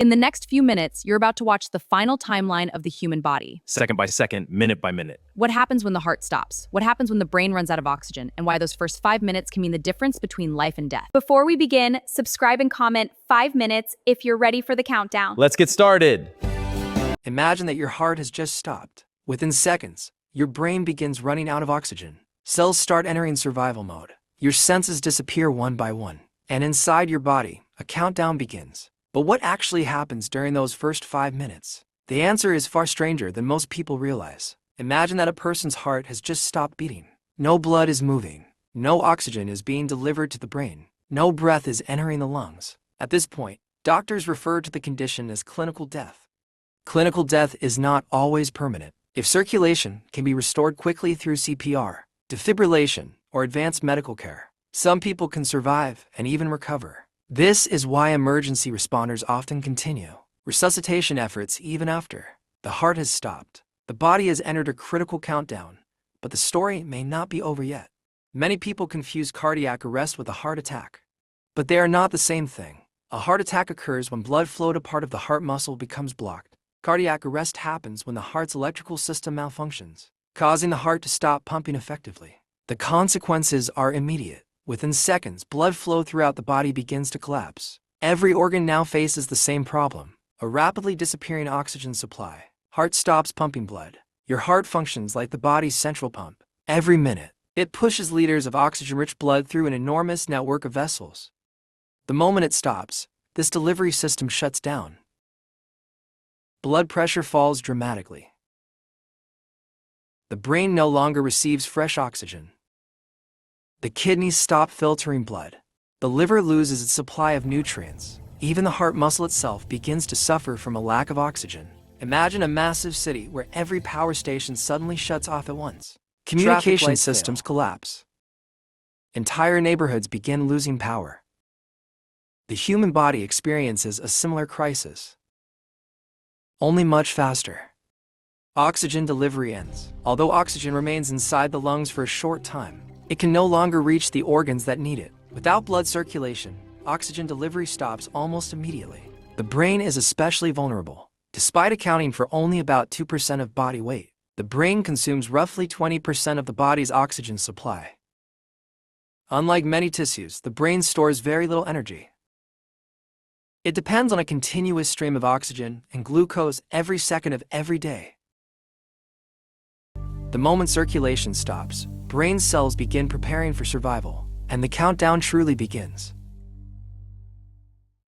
In the next few minutes, you're about to watch the final timeline of the human body. Second by second, minute by minute. What happens when the heart stops? What happens when the brain runs out of oxygen? And why those first 5 minutes can mean the difference between life and death. Before we begin, subscribe and comment 5 minutes if you're ready for the countdown. Let's get started. Imagine that your heart has just stopped. Within seconds, your brain begins running out of oxygen. Cells start entering survival mode. Your senses disappear one by one. And inside your body, a countdown begins. But what actually happens during those first 5 minutes? The answer is far stranger than most people realize. Imagine that a person's heart has just stopped beating. No blood is moving. No oxygen is being delivered to the brain. No breath is entering the lungs. At this point, doctors refer to the condition as clinical death. Clinical death is not always permanent. If circulation can be restored quickly through CPR, defibrillation, or advanced medical care, some people can survive and even recover. This is why emergency responders often continue resuscitation efforts even after the heart has stopped. The body has entered a critical countdown, but the story may not be over yet. Many people confuse cardiac arrest with a heart attack, but they are not the same thing. A heart attack occurs when blood flow to part of the heart muscle becomes blocked. Cardiac arrest happens when the heart's electrical system malfunctions, causing the heart to stop pumping effectively. The consequences are immediate. Within seconds, blood flow throughout the body begins to collapse. Every organ now faces the same problem, a rapidly disappearing oxygen supply. Heart stops pumping blood. Your heart functions like the body's central pump. Every minute, it pushes liters of oxygen-rich blood through an enormous network of vessels. The moment it stops, this delivery system shuts down. Blood pressure falls dramatically. The brain no longer receives fresh oxygen. The kidneys stop filtering blood. The liver loses its supply of nutrients. Even the heart muscle itself begins to suffer from a lack of oxygen. Imagine a massive city where every power station suddenly shuts off at once. Communication systems collapse. Entire neighborhoods begin losing power. The human body experiences a similar crisis, only much faster. Oxygen delivery ends. Although oxygen remains inside the lungs for a short time, it can no longer reach the organs that need it. Without blood circulation, oxygen delivery stops almost immediately. The brain is especially vulnerable. Despite accounting for only about 2% of body weight, the brain consumes roughly 20% of the body's oxygen supply. Unlike many tissues, the brain stores very little energy. It depends on a continuous stream of oxygen and glucose every second of every day. The moment circulation stops, brain cells begin preparing for survival, and the countdown truly begins.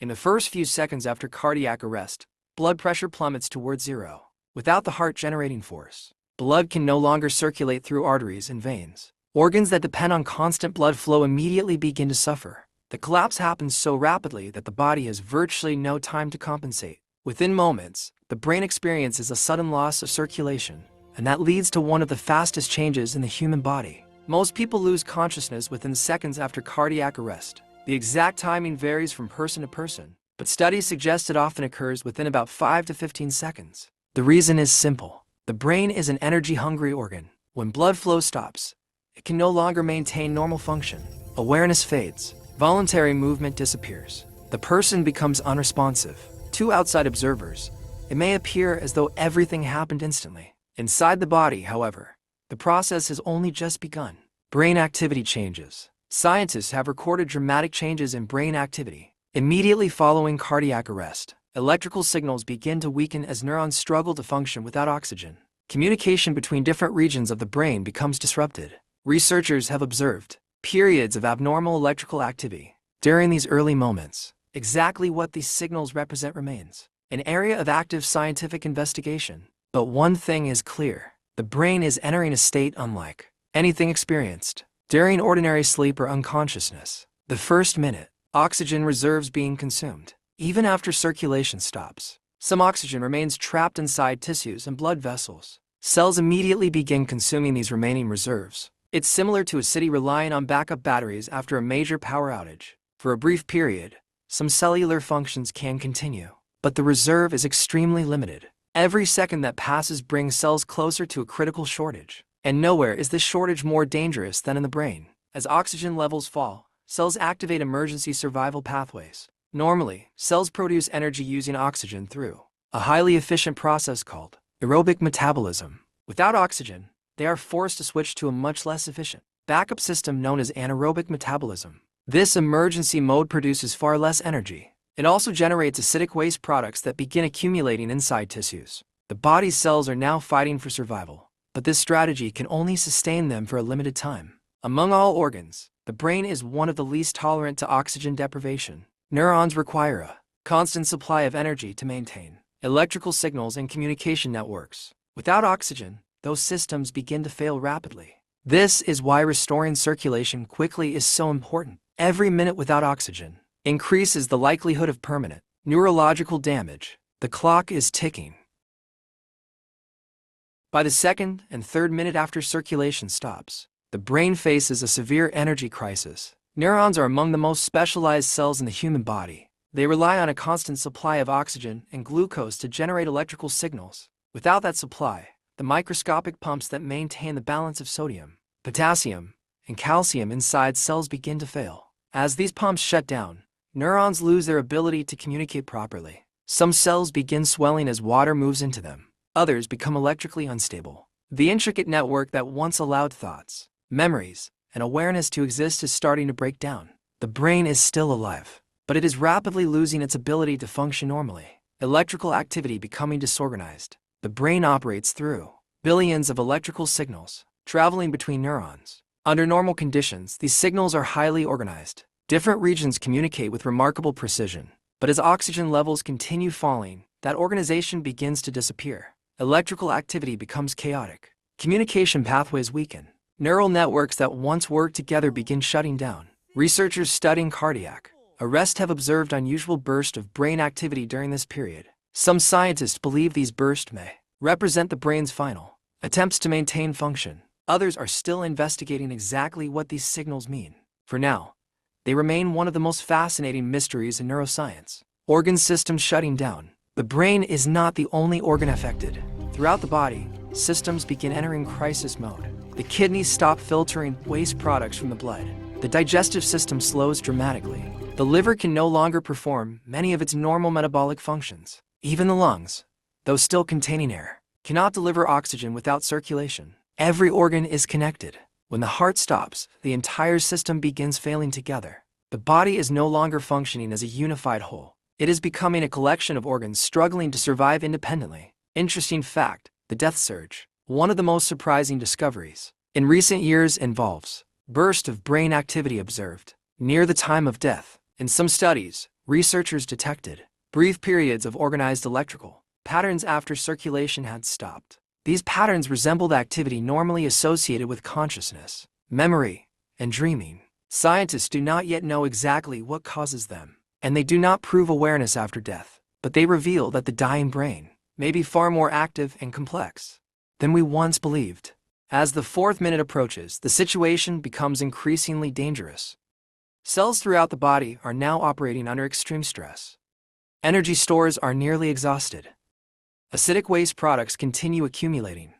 In the first few seconds after cardiac arrest, blood pressure plummets towards zero. Without the heart generating force, blood can no longer circulate through arteries and veins. Organs that depend on constant blood flow immediately begin to suffer. The collapse happens so rapidly that the body has virtually no time to compensate. Within moments, the brain experiences a sudden loss of circulation, and that leads to one of the fastest changes in the human body. Most people lose consciousness within seconds after cardiac arrest. The exact timing varies from person to person, but studies suggest it often occurs within about 5 to 15 seconds. The reason is simple. The brain is an energy-hungry organ. When blood flow stops, it can no longer maintain normal function. Awareness fades. Voluntary movement disappears. The person becomes unresponsive. To outside observers, it may appear as though everything happened instantly. Inside the body, however, the process has only just begun. Brain activity changes. Scientists have recorded dramatic changes in brain activity. Immediately following cardiac arrest, electrical signals begin to weaken as neurons struggle to function without oxygen. Communication between different regions of the brain becomes disrupted. Researchers have observed periods of abnormal electrical activity. During these early moments, exactly what these signals represent remains an area of active scientific investigation. But one thing is clear. The brain is entering a state unlike anything experienced during ordinary sleep or unconsciousness. The first minute, oxygen reserves being consumed. Even after circulation stops, some oxygen remains trapped inside tissues and blood vessels. Cells immediately begin consuming these remaining reserves. It's similar to a city relying on backup batteries after a major power outage. For a brief period, some cellular functions can continue, but the reserve is extremely limited. Every second that passes brings cells closer to a critical shortage. And nowhere is this shortage more dangerous than in the brain. As oxygen levels fall, cells activate emergency survival pathways. Normally, cells produce energy using oxygen through a highly efficient process called aerobic metabolism. Without oxygen, they are forced to switch to a much less efficient backup system known as anaerobic metabolism. This emergency mode produces far less energy. It also generates acidic waste products that begin accumulating inside tissues. The body's cells are now fighting for survival, but this strategy can only sustain them for a limited time. Among all organs, the brain is one of the least tolerant to oxygen deprivation. Neurons require a constant supply of energy to maintain electrical signals and communication networks. Without oxygen, those systems begin to fail rapidly. This is why restoring circulation quickly is so important. Every minute without oxygen increases the likelihood of permanent neurological damage. The clock is ticking. By the second and third minute after circulation stops, the brain faces a severe energy crisis. Neurons are among the most specialized cells in the human body. They rely on a constant supply of oxygen and glucose to generate electrical signals. Without that supply, the microscopic pumps that maintain the balance of sodium, potassium, and calcium inside cells begin to fail. As these pumps shut down, neurons lose their ability to communicate properly. Some cells begin swelling as water moves into them. Others become electrically unstable. The intricate network that once allowed thoughts, memories, and awareness to exist is starting to break down. The brain is still alive, but it is rapidly losing its ability to function normally. Electrical activity becoming disorganized. The brain operates through billions of electrical signals traveling between neurons. Under normal conditions, these signals are highly organized. Different regions communicate with remarkable precision. But as oxygen levels continue falling, that organization begins to disappear. Electrical activity becomes chaotic. Communication pathways weaken. Neural networks that once worked together begin shutting down. Researchers studying cardiac arrest have observed unusual bursts of brain activity during this period. Some scientists believe these bursts may represent the brain's final attempts to maintain function. Others are still investigating exactly what these signals mean. For now, they remain one of the most fascinating mysteries in neuroscience. Organ systems shutting down. The brain is not the only organ affected. Throughout the body, systems begin entering crisis mode. The kidneys stop filtering waste products from the blood. The digestive system slows dramatically. The liver can no longer perform many of its normal metabolic functions. Even the lungs, though still containing air, cannot deliver oxygen without circulation. Every organ is connected. When the heart stops, the entire system begins failing together. The body is no longer functioning as a unified whole. It is becoming a collection of organs struggling to survive independently. Interesting fact, the death surge, one of the most surprising discoveries in recent years, involves bursts of brain activity observed near the time of death. In some studies, researchers detected brief periods of organized electrical patterns after circulation had stopped. These patterns resembled activity normally associated with consciousness, memory, and dreaming. Scientists do not yet know exactly what causes them, and they do not prove awareness after death, but they reveal that the dying brain may be far more active and complex than we once believed. As the fourth minute approaches, the situation becomes increasingly dangerous. Cells throughout the body are now operating under extreme stress. Energy stores are nearly exhausted. Acidic waste products continue accumulating.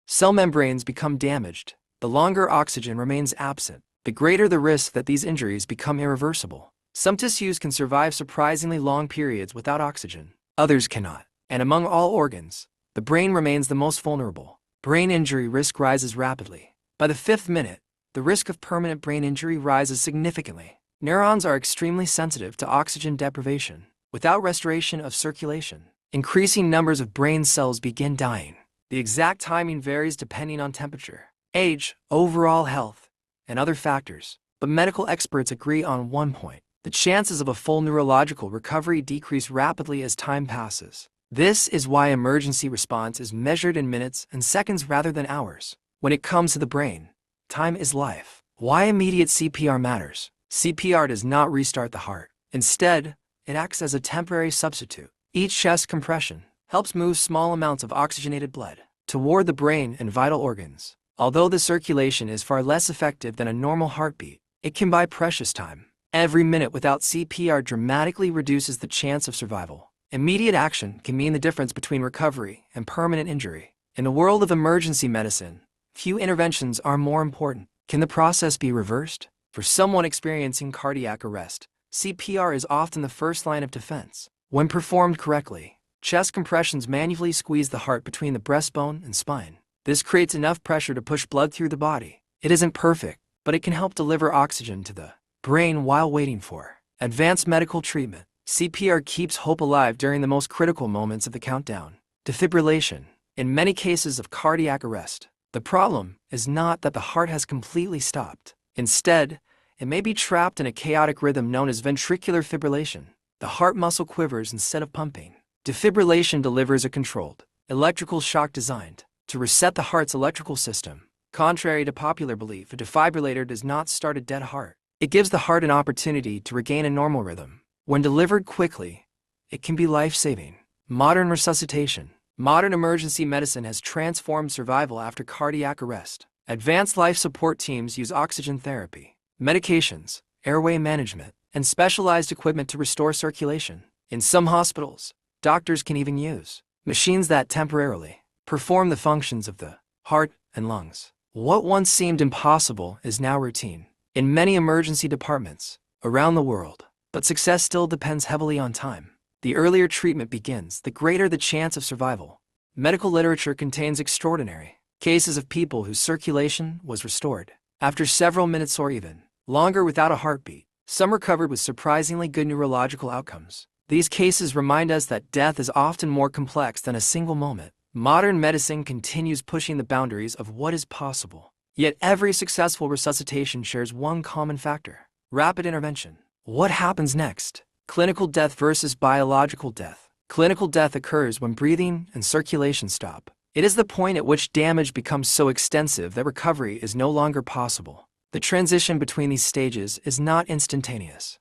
Cell membranes become damaged. The longer oxygen remains absent, the greater the risk that these injuries become irreversible. Some tissues can survive surprisingly long periods without oxygen. Others cannot. And among all organs, the brain remains the most vulnerable. Brain injury risk rises rapidly. By the fifth minute, the risk of permanent brain injury rises significantly. Neurons are extremely sensitive to oxygen deprivation. Without restoration of circulation, increasing numbers of brain cells begin dying. The exact timing varies depending on temperature, age, overall health, and other factors. But medical experts agree on one point. The chances of a full neurological recovery decrease rapidly as time passes. This is why emergency response is measured in minutes and seconds rather than hours. When it comes to the brain, time is life. Why immediate CPR matters. CPR does not restart the heart. Instead, it acts as a temporary substitute. Each chest compression helps move small amounts of oxygenated blood toward the brain and vital organs. Although the circulation is far less effective than a normal heartbeat, it can buy precious time. Every minute without CPR dramatically reduces the chance of survival. Immediate action can mean the difference between recovery and permanent injury. In the world of emergency medicine, few interventions are more important. Can the process be reversed? For someone experiencing cardiac arrest, CPR is often the first line of defense. When performed correctly, chest compressions manually squeeze the heart between the breastbone and spine. This creates enough pressure to push blood through the body. It isn't perfect, but it can help deliver oxygen to the brain while waiting for advanced medical treatment. CPR keeps hope alive during the most critical moments of the countdown. Defibrillation. In many cases of cardiac arrest, the problem is not that the heart has completely stopped. Instead, it may be trapped in a chaotic rhythm known as ventricular fibrillation. The heart muscle quivers instead of pumping. Defibrillation delivers a controlled electrical shock designed to reset the heart's electrical system. Contrary to popular belief, a defibrillator does not start a dead heart. It gives the heart an opportunity to regain a normal rhythm. When delivered quickly, it can be life-saving. Modern resuscitation. Modern emergency medicine has transformed survival after cardiac arrest. Advanced life support teams use oxygen therapy, medications, airway management, and specialized equipment to restore circulation. In some hospitals, doctors can even use machines that temporarily perform the functions of the heart and lungs. What once seemed impossible is now routine in many emergency departments around the world. But success still depends heavily on time. The earlier treatment begins, the greater the chance of survival. Medical literature contains extraordinary cases of people whose circulation was restored after several minutes or even longer without a heartbeat. Some recovered with surprisingly good neurological outcomes. These cases remind us that death is often more complex than a single moment. Modern medicine continues pushing the boundaries of what is possible. Yet every successful resuscitation shares one common factor: rapid intervention. What happens next? Clinical death versus biological death. Clinical death occurs when breathing and circulation stop. It is the point at which damage becomes so extensive that recovery is no longer possible. The transition between these stages is not instantaneous.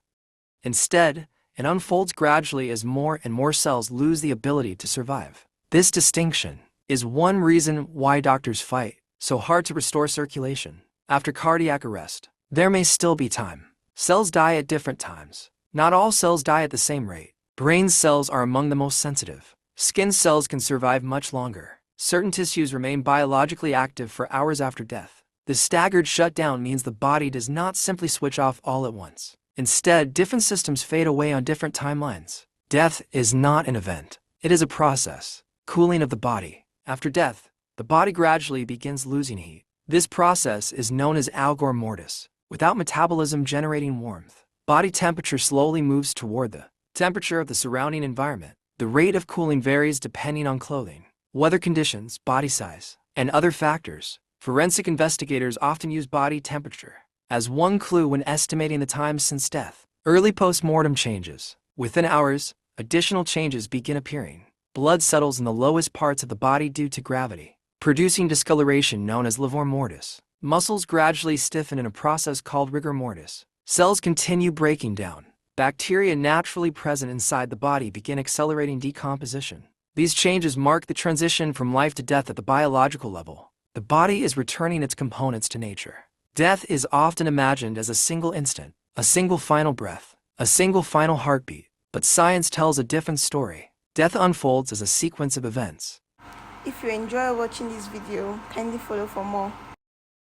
Instead, it unfolds gradually as more and more cells lose the ability to survive. This distinction is one reason why doctors fight so hard to restore circulation. After cardiac arrest, there may still be time. Cells die at different times. Not all cells die at the same rate. Brain cells are among the most sensitive. Skin cells can survive much longer. Certain tissues remain biologically active for hours after death. The staggered shutdown means the body does not simply switch off all at once. Instead, different systems fade away on different timelines. Death is not an event. It is a process. Cooling of the body. After death, the body gradually begins losing heat. This process is known as algor mortis. Without metabolism generating warmth, body temperature slowly moves toward the temperature of the surrounding environment. The rate of cooling varies depending on clothing, weather conditions, body size, and other factors. Forensic investigators often use body temperature as one clue when estimating the time since death. Early post-mortem changes. Within hours, additional changes begin appearing. Blood settles in the lowest parts of the body due to gravity, producing discoloration known as livor mortis. Muscles gradually stiffen in a process called rigor mortis. Cells continue breaking down. Bacteria naturally present inside the body begin accelerating decomposition. These changes mark the transition from life to death at the biological level. The body is returning its components to nature. Death is often imagined as a single instant, a single final breath, a single final heartbeat. But science tells a different story. Death unfolds as a sequence of events. If you enjoy watching this video, kindly follow for more.